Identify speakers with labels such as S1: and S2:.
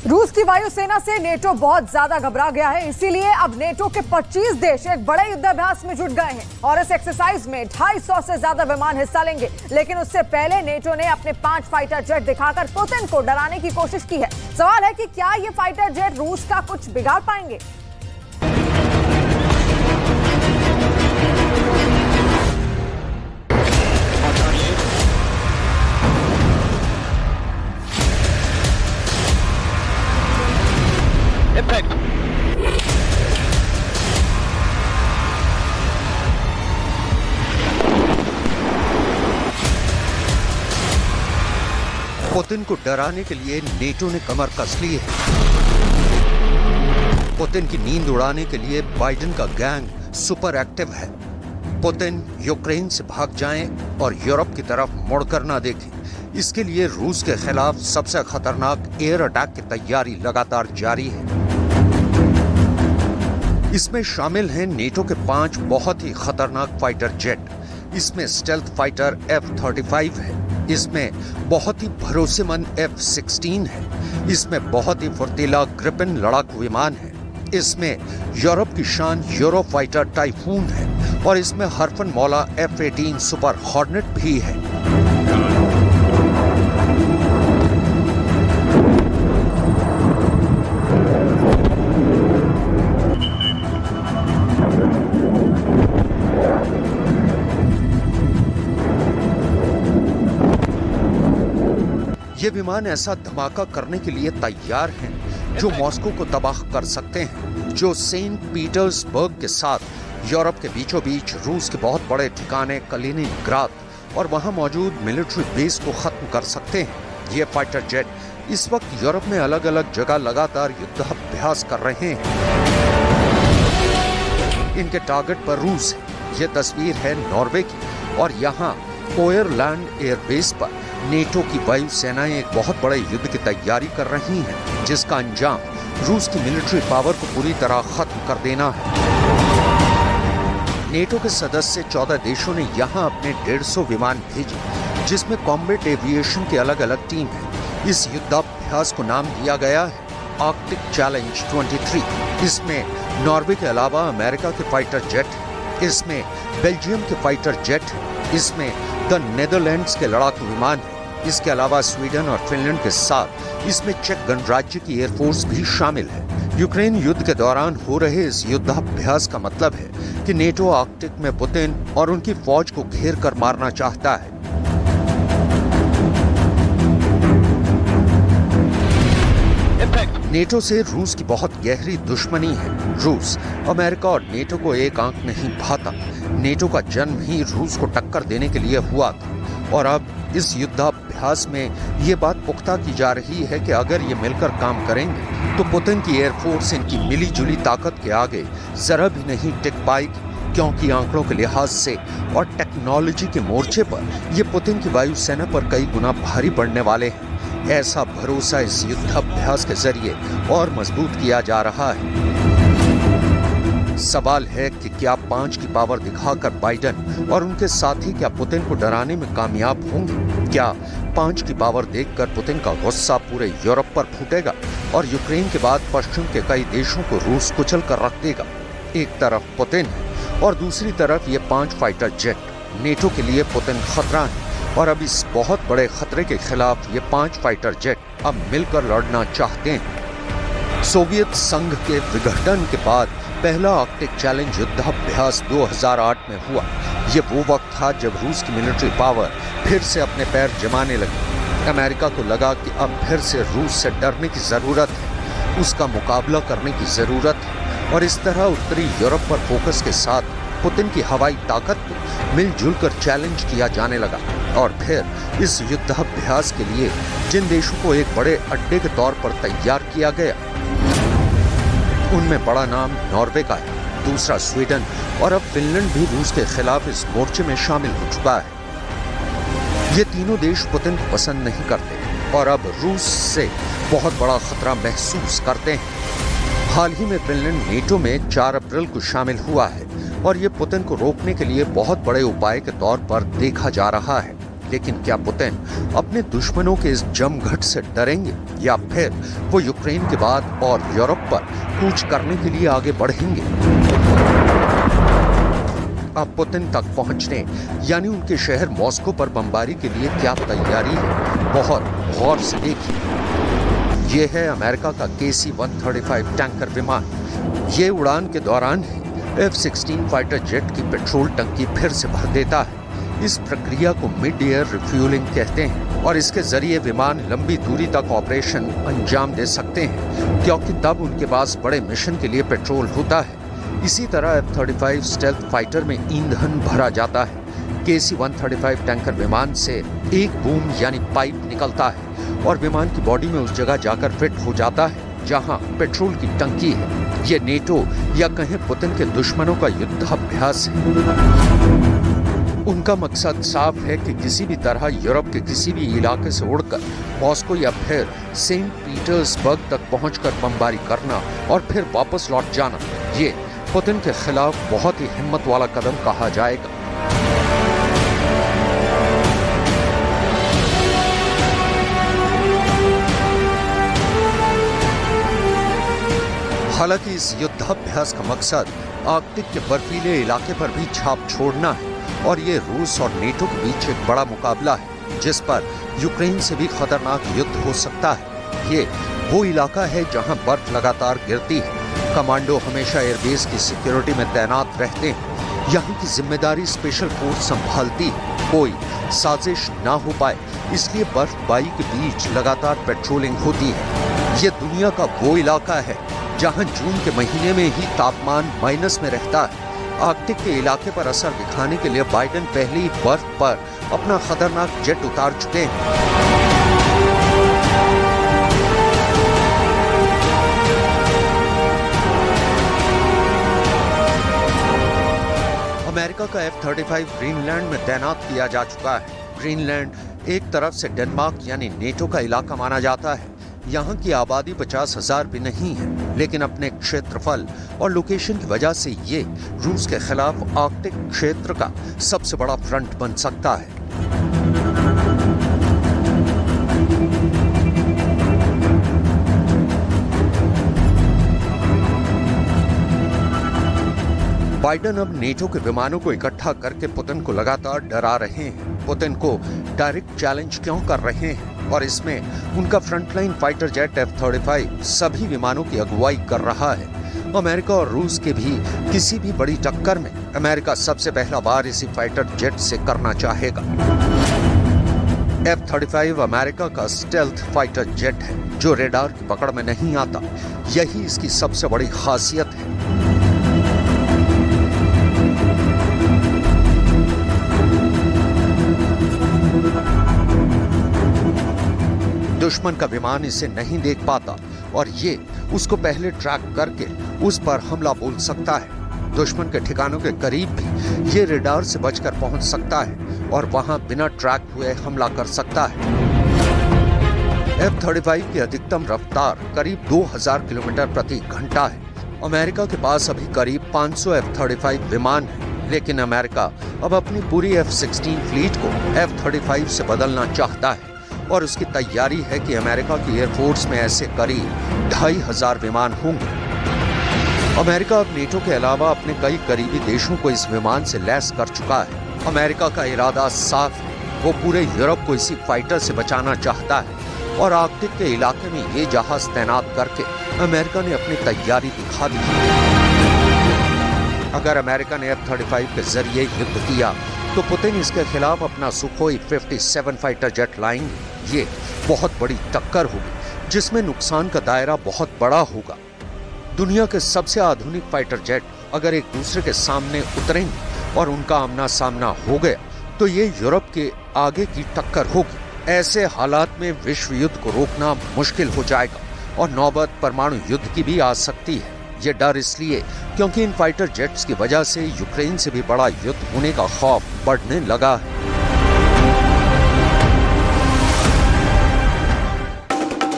S1: रूस की वायुसेना से नेटो बहुत ज्यादा घबरा गया है, इसीलिए अब नेटो के 25 देश एक बड़े युद्धाभ्यास में जुट गए हैं और इस एक्सरसाइज में 250 से ज्यादा विमान हिस्सा लेंगे। लेकिन उससे पहले नेटो ने अपने 5 फाइटर जेट दिखाकर पुतिन को डराने की कोशिश की है। सवाल है कि क्या ये फाइटर जेट रूस का कुछ बिगाड़ पाएंगे?
S2: पुतिन को डराने के लिए नेटो ने कमर कस ली है। पुतिन की नींद उड़ाने के लिए बाइडेन का गैंग सुपर एक्टिव है। पुतिन यूक्रेन से भाग जाएं और यूरोप की तरफ मुड़कर ना देखें, इसके लिए रूस के खिलाफ सबसे खतरनाक एयर अटैक की तैयारी लगातार जारी है। इसमें शामिल हैं नेटो के 5 बहुत ही खतरनाक फाइटर जेट। इसमें स्टेल्थ फाइटर F-35 है, इसमें बहुत ही भरोसेमंद F-16 है, इसमें बहुत ही फुर्तीला ग्रिपेन लड़ाकू विमान है, इसमें यूरोप की शान यूरोफाइटर टाइफून है और इसमें हरफन मौला F-18 सुपर हॉर्नेट भी है। ये विमान ऐसा धमाका करने के लिए तैयार हैं जो मॉस्को को तबाह कर सकते हैं, जो सेंट पीटर्सबर्ग के साथ यूरोप के बीचों बीच रूस के बहुत बड़े ठिकाने कलिनिंग्राद और वहां मौजूद मिलिट्री बेस को खत्म कर सकते हैं। ये फाइटर जेट इस वक्त यूरोप में अलग अलग जगह लगातार युद्धाभ्यास कर रहे हैं। इनके टारगेट पर रूस है। ये तस्वीर है नॉर्वे की और यहाँ ओयरलैंड एयरबेस पर नेटो की वायुसेनाएं एक बहुत बड़े युद्ध की तैयारी कर रही हैं, जिसका अंजाम रूस की मिलिट्री पावर को पूरी तरह खत्म कर देना है। नेटो के सदस्य 14 देशों ने यहां अपने 150 विमान भेजे, जिसमें कॉम्बैट एविएशन की अलग अलग टीम है। इस युद्धाभ्यास को नाम दिया गया है आर्कटिक चैलेंज 23। इसमें नॉर्वे के अलावा अमेरिका के फाइटर जेट, इसमें बेल्जियम के फाइटर जेट, इसमें द नेदरलैंड्स के लड़ाकू विमान है, इसके अलावा स्वीडन और फिनलैंड के साथ इसमें चेक गणराज्य की एयरफोर्स भी शामिल है। यूक्रेन युद्ध के दौरान हो रहे इस युद्धाभ्यास का मतलब है कि नेटो आर्कटिक में पुतिन और उनकी फौज को घेर कर मारना चाहता है। नेटो से रूस की बहुत गहरी दुश्मनी है। रूस अमेरिका और नेटो को एक आंक नहीं भाता। नेटो का जन्म ही रूस को टक्कर देने के लिए हुआ था और अब इस युद्धाभ्यास में ये बात पुख्ता की जा रही है कि अगर ये मिलकर काम करेंगे तो पुतिन की एयरफोर्स इनकी मिली जुली ताकत के आगे जरा भी नहीं टिक पाएगी, क्योंकि आंकड़ों के लिहाज से और टेक्नोलॉजी के मोर्चे पर ये पुतिन की वायुसेना पर कई गुना भारी पड़ने वाले हैं। ऐसा भरोसा इस युद्धाभ्यास के जरिए और मजबूत किया जा रहा है। सवाल है कि क्या 5 की पावर दिखाकर बाइडेन और उनके साथी क्या पुतिन को डराने में कामयाब होंगे? क्या 5 की पावर देखकर पुतिन का गुस्सा पूरे यूरोप पर फूटेगा और यूक्रेन के बाद पश्चिम के कई देशों को रूस कुचल कर रख देगा? एक तरफ पुतिन है और दूसरी तरफ ये 5 फाइटर जेट। नेटो के लिए पुतिन खतरा है और अब इस बहुत बड़े खतरे के खिलाफ ये 5 फाइटर जेट अब मिलकर लड़ना चाहते हैं। सोवियत संघ के विघटन के बाद पहला आर्कटिक चैलेंज युद्धाभ्यास 2008 में हुआ। ये वो वक्त था जब रूस की मिलिट्री पावर फिर से अपने पैर जमाने लगी। अमेरिका को लगा कि अब फिर से रूस से डरने की जरूरत है, उसका मुकाबला करने की जरूरत है और इस तरह उत्तरी यूरोप पर फोकस के साथ पुतिन की हवाई ताकत को मिलजुल कर चैलेंज किया जाने लगा। और फिर इस युद्धाभ्यास के लिए जिन देशों को एक बड़े अड्डे के तौर पर तैयार किया गया, उनमें बड़ा नाम नॉर्वे का है, दूसरा स्वीडन और अब फिनलैंड भी रूस के खिलाफ इस मोर्चे में शामिल हो चुका है। ये तीनों देश पुतिन को पसंद नहीं करते और अब रूस से बहुत बड़ा खतरा महसूस करते हैं। हाल ही में फिनलैंड नेटो में 4 अप्रैल को शामिल हुआ है और ये पुतिन को रोकने के लिए बहुत बड़े उपाय के तौर पर देखा जा रहा है। लेकिन क्या पुतिन अपने दुश्मनों के इस जमघट से डरेंगे या फिर वो यूक्रेन के बाद और यूरोप पर कूच करने के लिए आगे बढ़ेंगे? अब पुतिन तक पहुंचने यानी उनके शहर मॉस्को पर बमबारी के लिए क्या तैयारी है, बहुत गौर से देखिए। ये है अमेरिका का KC-135 टैंकर विमान। ये उड़ान के दौरान ही F-16 फाइटर जेट की पेट्रोल टंकी फिर से भर देता है। इस प्रक्रिया को मिड एयर रिफ्यूलिंग कहते हैं और इसके जरिए विमान लंबी दूरी तक ऑपरेशन अंजाम दे सकते हैं, क्योंकि तब उनके पास बड़े मिशन के लिए पेट्रोल होता है। इसी तरह F-35 स्टेल्थ फाइटर में ईंधन भरा जाता है। KC-135 टैंकर विमान से एक बूम यानी पाइप निकलता है और विमान की बॉडी में उस जगह जाकर फिट हो जाता है जहां पेट्रोल की टंकी है। ये नेटो या कहें पुतिन के दुश्मनों का युद्धाभ्यास है। उनका मकसद साफ है कि किसी भी तरह यूरोप के किसी भी इलाके से उड़कर मॉस्को या फिर सेंट पीटर्सबर्ग तक पहुंचकर बमबारी करना और फिर वापस लौट जाना। ये पुतिन के खिलाफ बहुत ही हिम्मत वाला कदम कहा जाएगा। हालांकि इस युद्धाभ्यास का मकसद आर्कटिक के बर्फीले इलाके पर भी छाप छोड़ना है और ये रूस और नेटो के बीच एक बड़ा मुकाबला है जिस पर यूक्रेन से भी खतरनाक युद्ध हो सकता है। ये वो इलाका है जहां बर्फ लगातार गिरती है। कमांडो हमेशा एयरबेस की सिक्योरिटी में तैनात रहते हैं। यहाँ की जिम्मेदारी स्पेशल फोर्स संभालती है, कोई साजिश ना हो पाए इसलिए बर्फबारी के बीच लगातार पेट्रोलिंग होती है। ये दुनिया का वो इलाका है जहां जून के महीने में ही तापमान माइनस में रहता है। आर्कटिक के इलाके पर असर दिखाने के लिए बाइडेन पहले ही बर्फ पर अपना खतरनाक जेट उतार चुके हैं। अमेरिका का F-35 ग्रीनलैंड में तैनात किया जा चुका है। ग्रीनलैंड एक तरफ से डेनमार्क यानी नेटो का इलाका माना जाता है। यहाँ की आबादी 50,000 भी नहीं है, लेकिन अपने क्षेत्रफल और लोकेशन की वजह से ये रूस के खिलाफ आर्कटिक क्षेत्र का सबसे बड़ा फ्रंट बन सकता है। बाइडेन अब नेटो के विमानों को इकट्ठा करके पुतिन को लगातार डरा रहे हैं। पुतिन को डायरेक्ट चैलेंज क्यों कर रहे हैं और इसमें उनका फ्रंटलाइन फाइटर जेट F-35 सभी विमानों की अगुवाई कर रहा है। अमेरिका और रूस के भी किसी भी बड़ी टक्कर में अमेरिका सबसे पहला बार इसी फाइटर जेट से करना चाहेगा। F-35 अमेरिका का स्टेल्थ फाइटर जेट है जो रेडार की पकड़ में नहीं आता। यही इसकी सबसे बड़ी खासियत है। दुश्मन का विमान इसे नहीं देख पाता और ये उसको पहले ट्रैक करके उस पर हमला बोल सकता है। दुश्मन के ठिकानों के करीब भी ये रेडार से बचकर पहुंच सकता है और वहां बिना ट्रैक हुए हमला कर सकता है। F-35 की अधिकतम रफ्तार करीब 2000 किलोमीटर प्रति घंटा है। अमेरिका के पास अभी करीब 500 F-35 विमान है, लेकिन अमेरिका अब अपनी पूरी F-16 फ्लीट को F-35 से बदलना चाहता है और उसकी तैयारी है कि अमेरिका की एयरफोर्स में ऐसे करीब 2500 विमान होंगे। अमेरिका अब नेटो के अलावा अपने कई करीबी देशों को इस विमान से लैस कर चुका है। अमेरिका का इरादा साफ है, वो पूरे यूरोप को इसी फाइटर से बचाना चाहता है और आर्कटिक के इलाके में ये जहाज तैनात करके अमेरिका ने अपनी तैयारी दिखा दी। अगर अमेरिका ने F-35 के जरिए युद्ध किया तो पुतिन इसके खिलाफ अपना सुखोई 57 फाइटर जेट लाएंगे। ये बहुत बड़ी टक्कर होगी जिसमें नुकसान का दायरा बहुत बड़ा होगा। दुनिया के सबसे आधुनिक फाइटर जेट अगर एक दूसरे के सामने उतरेंगे और उनका आमना सामना हो गया तो ये यूरोप के आगे की टक्कर होगी। ऐसे हालात में विश्व युद्ध को रोकना मुश्किल हो जाएगा और नौबत परमाणु युद्ध की भी आ सकती है। ये डर इसलिए क्योंकि इन फाइटर जेट्स की वजह से यूक्रेन से भी बड़ा युद्ध होने का खौफ बढ़ने लगा है।